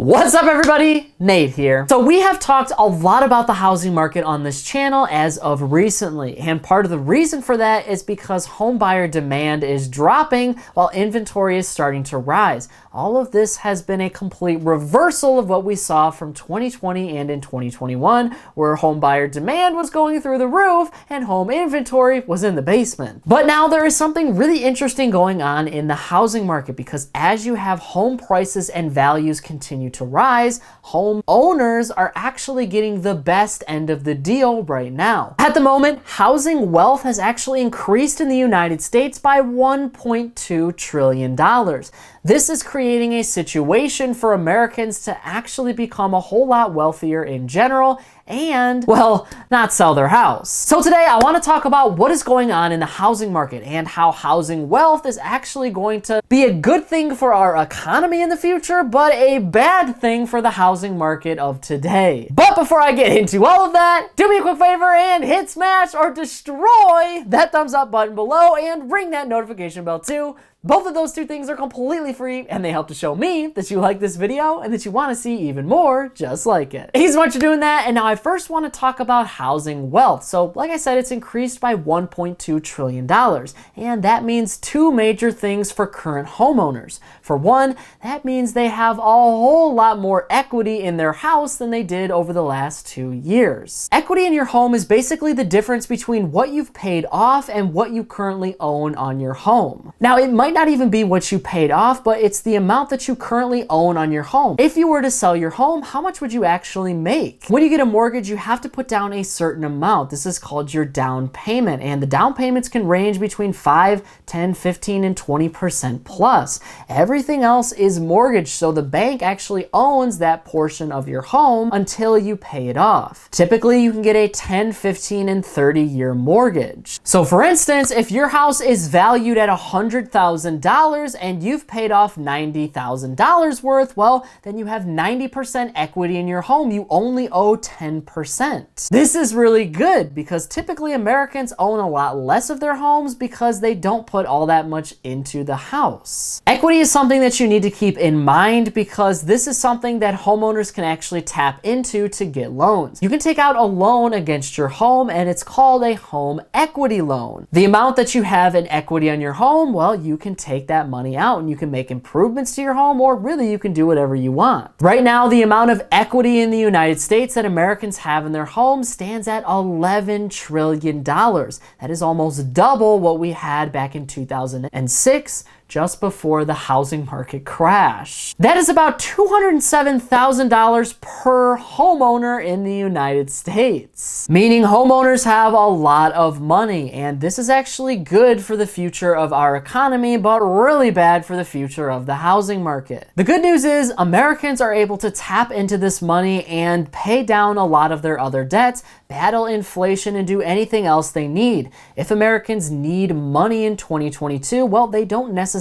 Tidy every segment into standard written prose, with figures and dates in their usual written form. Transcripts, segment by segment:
What's up everybody? Nate here. So we have talked a lot about the housing market on this channel as of recently, and part of the reason for that is because home buyer demand is dropping while inventory is starting to rise. All of this has been a complete reversal of what we saw from 2020 and in 2021, where home buyer demand was going through the roof and home inventory was in the basement. But now there is something really interesting going on in the housing market, because as you have home prices and values continue to rise, home owners are actually getting the best end of the deal right now. At the moment, housing wealth has actually increased in the United States by $1.2 trillion. This is creating a situation for Americans to actually become a whole lot wealthier in general and, well, not sell their house. So today I want to talk about what is going on in the housing market and how housing wealth is actually going to be a good thing for our economy in the future, but a bad thing for the housing market of today. But before I get into all of that, do me a quick favor and hit smash or destroy that thumbs up button below and ring that notification bell too. Both of those two things are completely free and they help to show me that you like this video and that you want to see even more just like it. Thanks so much for doing that. And now I first want to talk about housing wealth. So like I said, it's increased by $1.2 trillion. And that means two major things for current homeowners. For one, that means they have a whole lot more equity in their house than they did over the last 2 years. Equity in your home is basically the difference between what you've paid off and what you currently own on your home. Now, it might not even be what you paid off, but it's the amount that you currently own on your home. If you were to sell your home, how much would you actually make? When you get a mortgage, you have to put down a certain amount. This is called your down payment, and the down payments can range between 5, 10, 15, and 20% plus. Everything else is mortgage, so the bank actually owns that portion of your home until you pay it off. Typically, you can get a 10, 15, and 30-year mortgage. So for instance, if your house is valued at $100,000 and you've paid off $90,000 worth, well, then you have 90% equity in your home. You only owe 10%. This is really good because typically Americans own a lot less of their homes because they don't put all that much into the house. Equity is something that you need to keep in mind because this is something that homeowners can actually tap into to get loans. You can take out a loan against your home and it's called a home equity loan. The amount that you have in equity on your home, well, you can take that money out and you can make improvements to your home, or really you can do whatever you want. Right now, the amount of equity in the United States that Americans have in their homes stands at $11 trillion. That is almost double what we had back in 2006, just before the housing market crash. That is about $207,000 per homeowner in the United States, meaning homeowners have a lot of money, and this is actually good for the future of our economy, but really bad for the future of the housing market. The good news is Americans are able to tap into this money and pay down a lot of their other debts, battle inflation, and do anything else they need. If Americans need money in 2022, well, they don't necessarily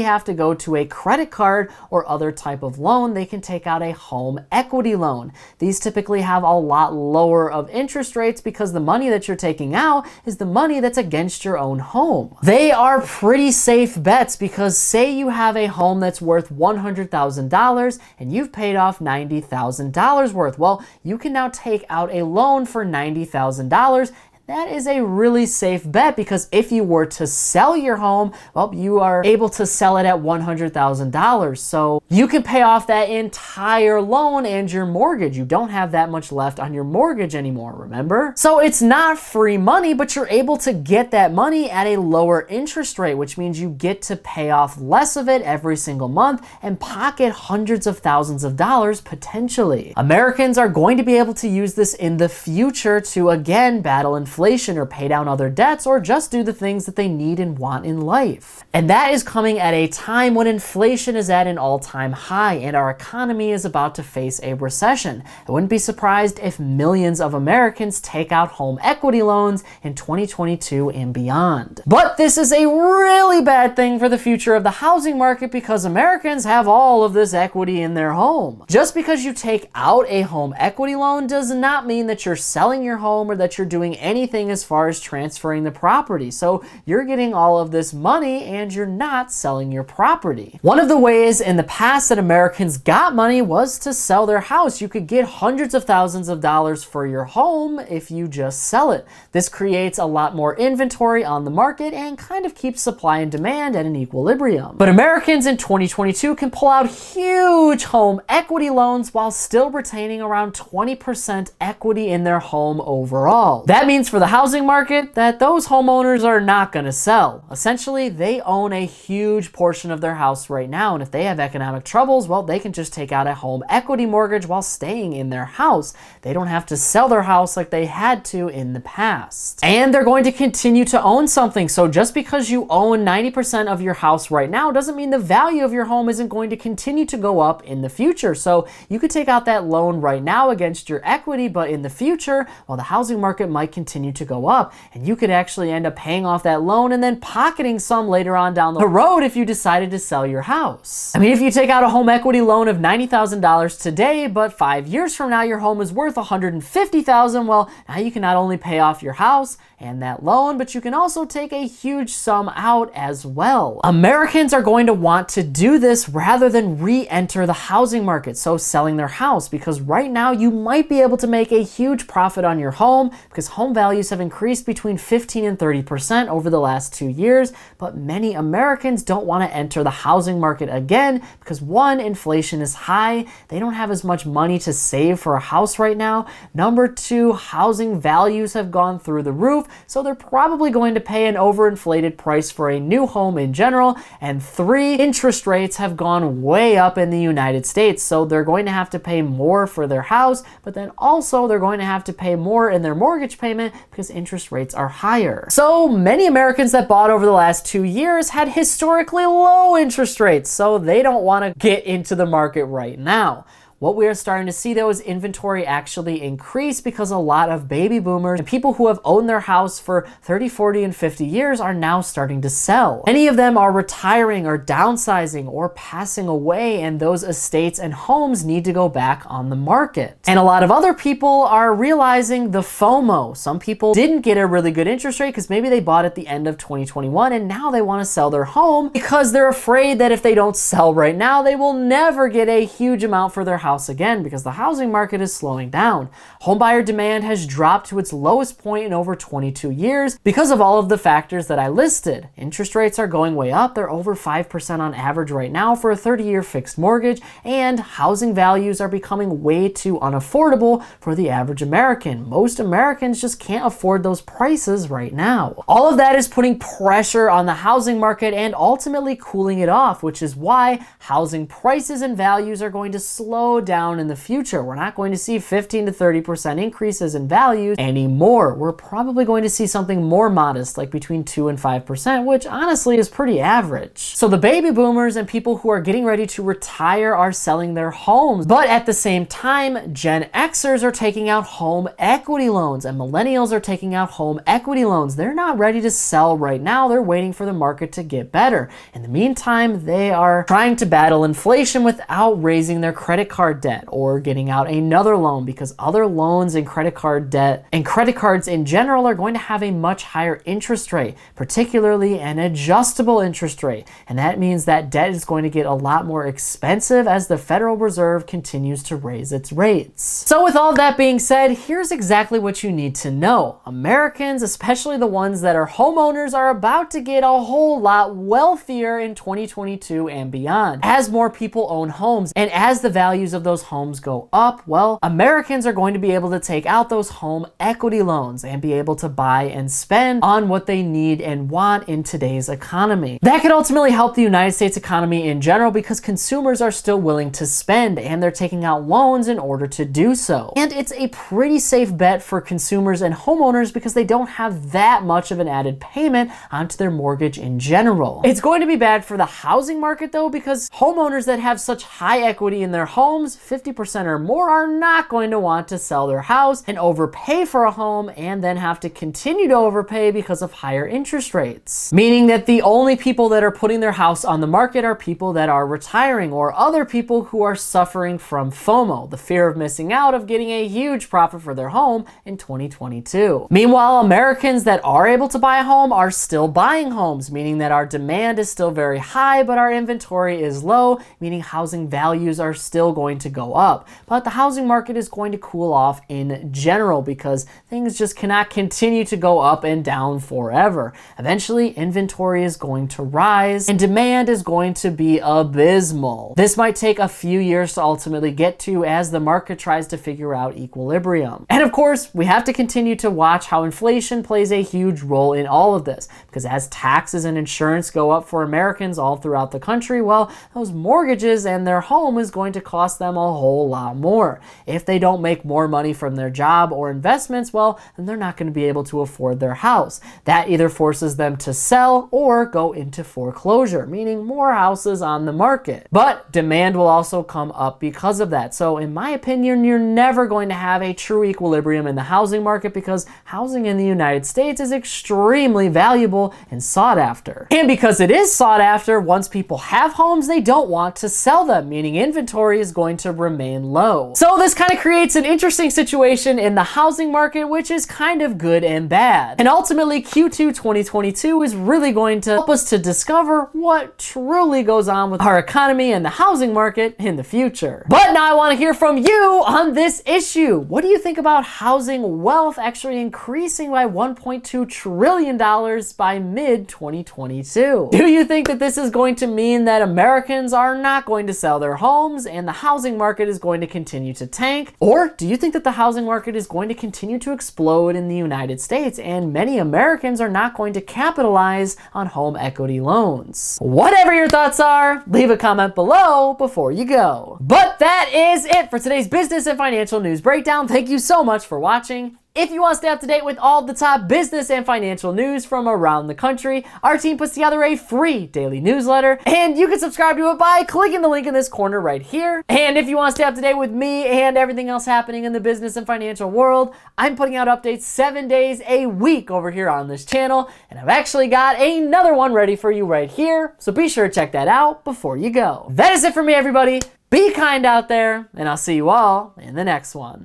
have to go to a credit card or other type of loan. They can take out a home equity loan. These typically have a lot lower of interest rates because the money that you're taking out is the money that's against your own home. They are pretty safe bets because say you have a home that's worth $100,000 and you've paid off $90,000 worth. Well, you can now take out a loan for $90,000. That is a really safe bet because if you were to sell your home, well, you are able to sell it at $100,000. So you can pay off that entire loan and your mortgage. You don't have that much left on your mortgage anymore, remember? So it's not free money, but you're able to get that money at a lower interest rate, which means you get to pay off less of it every single month and pocket hundreds of thousands of dollars potentially. Americans are going to be able to use this in the future to again battle inflation or pay down other debts or just do the things that they need and want in life. And that is coming at a time when inflation is at an all-time high and our economy is about to face a recession. I wouldn't be surprised if millions of Americans take out home equity loans in 2022 and beyond. But this is a really bad thing for the future of the housing market because Americans have all of this equity in their home. Just because you take out a home equity loan does not mean that you're selling your home or that you're doing anything anything as far as transferring the property. So you're getting all of this money and you're not selling your property. One of the ways in the past that Americans got money was to sell their house. You could get hundreds of thousands of dollars for your home if you just sell it. This creates a lot more inventory on the market and kind of keeps supply and demand at an equilibrium. But Americans in 2022 can pull out huge home equity loans while still retaining around 20% equity in their home overall. That means for the housing market that those homeowners are not going to sell. Essentially, they own a huge portion of their house right now, and if they have economic troubles, well, they can just take out a home equity mortgage while staying in their house. They don't have to sell their house like they had to in the past. And they're going to continue to own something. So just because you own 90% of your house right now doesn't mean the value of your home isn't going to continue to go up in the future. So you could take out that loan right now against your equity, but in the future, well, the housing market might continue to go up, and you could actually end up paying off that loan and then pocketing some later on down the road if you decided to sell your house. I mean, if you take out a home equity loan of $90,000 today, but 5 years from now your home is worth $150,000, well, now you can not only pay off your house and that loan, but you can also take a huge sum out as well. Americans are going to want to do this rather than re-enter the housing market, so selling their house, because right now you might be able to make a huge profit on your home because home values have increased between 15 and 30% over the last 2 years, but many Americans don't want to enter the housing market again because one, inflation is high, they don't have as much money to save for a house right now. Number two, housing values have gone through the roof, so they're probably going to pay an overinflated price for a new home in general. And three, interest rates have gone way up in the United States, so they're going to have to pay more for their house, but then also they're going to have to pay more in their mortgage payment because interest rates are higher. So many Americans that bought over the last 2 years had historically low interest rates, so they don't want to get into the market right now. What we are starting to see though is inventory actually increase because a lot of baby boomers and people who have owned their house for 30, 40, and 50 years are now starting to sell. Many of them are retiring or downsizing or passing away, and those estates and homes need to go back on the market. And a lot of other people are realizing the FOMO. Some people didn't get a really good interest rate because maybe they bought at the end of 2021 and now they want to sell their home because they're afraid that if they don't sell right now, they will never get a huge amount for their house again because the housing market is slowing down. Homebuyer demand has dropped to its lowest point in over 22 years because of all of the factors that I listed. Interest rates are going way up. They're over 5% on average right now for a 30-year fixed mortgage, and housing values are becoming way too unaffordable for the average American. Most Americans just can't afford those prices right now. All of that is putting pressure on the housing market and ultimately cooling it off, which is why housing prices and values are going to slow down in the future. We're not going to see 15 to 30% increases in values anymore. We're probably going to see something more modest, like between 2 and 5%, which honestly is pretty average. So the baby boomers and people who are getting ready to retire are selling their homes. But at the same time, Gen Xers are taking out home equity loans and millennials are taking out home equity loans. They're not ready to sell right now. They're waiting for the market to get better. In the meantime, they are trying to battle inflation without raising their credit card debt or getting out another loan, because other loans and credit card debt and credit cards in general are going to have a much higher interest rate, particularly an adjustable interest rate. And that means that debt is going to get a lot more expensive as the Federal Reserve continues to raise its rates. So with all that being said, here's exactly what you need to know. Americans, especially the ones that are homeowners, are about to get a whole lot wealthier in 2022 and beyond. As more people own homes and as the values of those homes go up, well, Americans are going to be able to take out those home equity loans and be able to buy and spend on what they need and want in today's economy. That could ultimately help the United States economy in general because consumers are still willing to spend and they're taking out loans in order to do so. And it's a pretty safe bet for consumers and homeowners because they don't have that much of an added payment onto their mortgage in general. It's going to be bad for the housing market though, because homeowners that have such high equity in their homes homes, 50% or more are not going to want to sell their house and overpay for a home and then have to continue to overpay because of higher interest rates. Meaning that the only people that are putting their house on the market are people that are retiring or other people who are suffering from FOMO, the fear of missing out of getting a huge profit for their home in 2022. Meanwhile, Americans that are able to buy a home are still buying homes, meaning that our demand is still very high, but our inventory is low, meaning housing values are still going to go up. But the housing market is going to cool off in general because things just cannot continue to go up and down forever. Eventually, inventory is going to rise and demand is going to be abysmal. This might take a few years to ultimately get to as the market tries to figure out equilibrium. And of course, we have to continue to watch how inflation plays a huge role in all of this, because as taxes and insurance go up for Americans all throughout the country, well, those mortgages and their home is going to cost them a whole lot more. If they don't make more money from their job or investments, well, then they're not going to be able to afford their house. That either forces them to sell or go into foreclosure, meaning more houses on the market. But demand will also come up because of that. So in my opinion, you're never going to have a true equilibrium in the housing market because housing in the United States is extremely valuable and sought after. And because it is sought after, once people have homes, they don't want to sell them, meaning inventory is going to remain low. So this kind of creates an interesting situation in the housing market, which is kind of good and bad. And ultimately, Q2 2022 is really going to help us to discover what truly goes on with our economy and the housing market in the future. But now I want to hear from you on this issue. What do you think about housing wealth actually increasing by $1.2 trillion by mid-2022? Do you think that this is going to mean that Americans are not going to sell their homes and the housing market is going to continue to tank? Or do you think that the housing market is going to continue to explode in the United States and many Americans are not going to capitalize on home equity loans? Whatever your thoughts are, leave a comment below before you go. But that is it for today's business and financial news breakdown. Thank you so much for watching. If you want to stay up to date with all the top business and financial news from around the country, our team puts together a free daily newsletter, and you can subscribe to it by clicking the link in this corner right here. And if you want to stay up to date with me and everything else happening in the business and financial world, I'm putting out updates 7 days a week over here on this channel, and I've actually got another one ready for you right here, so be sure to check that out before you go. That is it for me, everybody. Be kind out there, and I'll see you all in the next one.